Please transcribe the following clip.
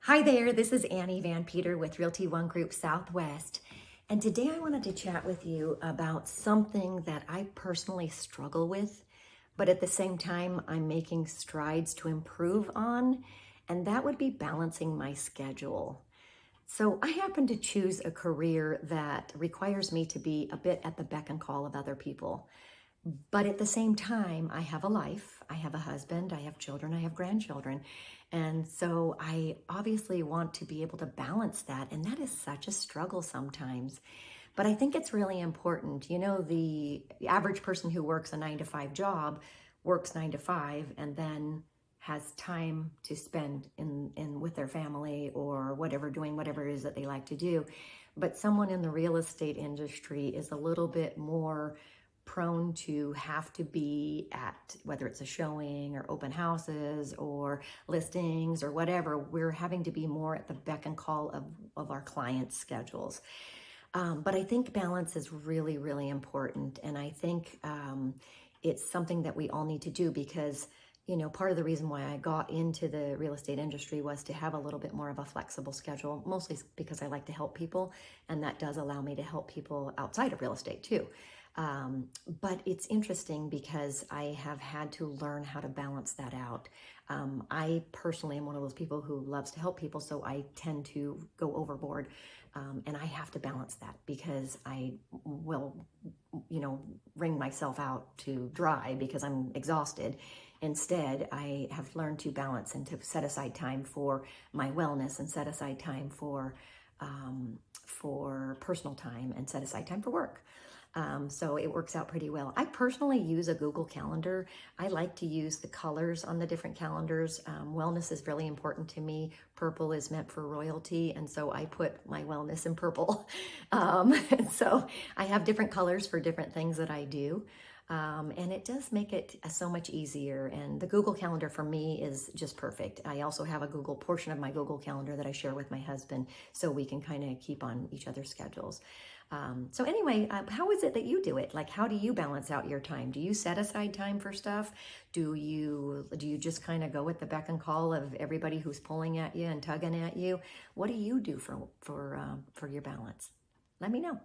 Hi there, this is Annie Van Peter with Realty One Group Southwest. And today I wanted to chat with you about something that I personally struggle with, but at the same time, I'm making strides to improve on, and that would be balancing my schedule. So I happen to choose a career that requires me to be a bit at the beck and call of other people. But at the same time, I have a life, I have a husband, I have children, I have grandchildren. And so I obviously want to be able to balance that. And that is such a struggle sometimes. But I think it's really important. You know, the average person who works a 9 to 5 job works 9 to 5 and then has time to spend in with their family or whatever, doing whatever it is that they like to do. But someone in the real estate industry is a little bit more prone to have to be at, whether it's a showing or open houses or listings or whatever, we're having to be more at the beck and call of our clients' schedules. But I think balance is really, really important. And I think it's something that we all need to do because, you know, part of the reason why I got into the real estate industry was to have a little bit more of a flexible schedule, mostly because I like to help people. And that does allow me to help people outside of real estate too. But it's interesting because I have had to learn how to balance that out. I personally am one of those people who loves to help people, so I tend to go overboard. And I have to balance that because I will, you know, wring myself out to dry because I'm exhausted. Instead, I have learned to balance and to set aside time for my wellness and set aside time for personal time and set aside time for work. So it works out pretty well. I personally use a Google Calendar. I like to use the colors on the different calendars. Wellness is really important to me. Purple is meant for royalty, and so I put my wellness in purple. So I have different colors for different things that I do. And it does make it so much easier. And the Google Calendar for me is just perfect. I also have a Google portion of my Google Calendar that I share with my husband so we can kind of keep on each other's schedules. So anyway, how is it that you do it? Like, how do you balance out your time? Do you set aside time for stuff? Do you just kind of go with the beck and call of everybody who's pulling at you and tugging at you? What do you do for your balance? Let me know.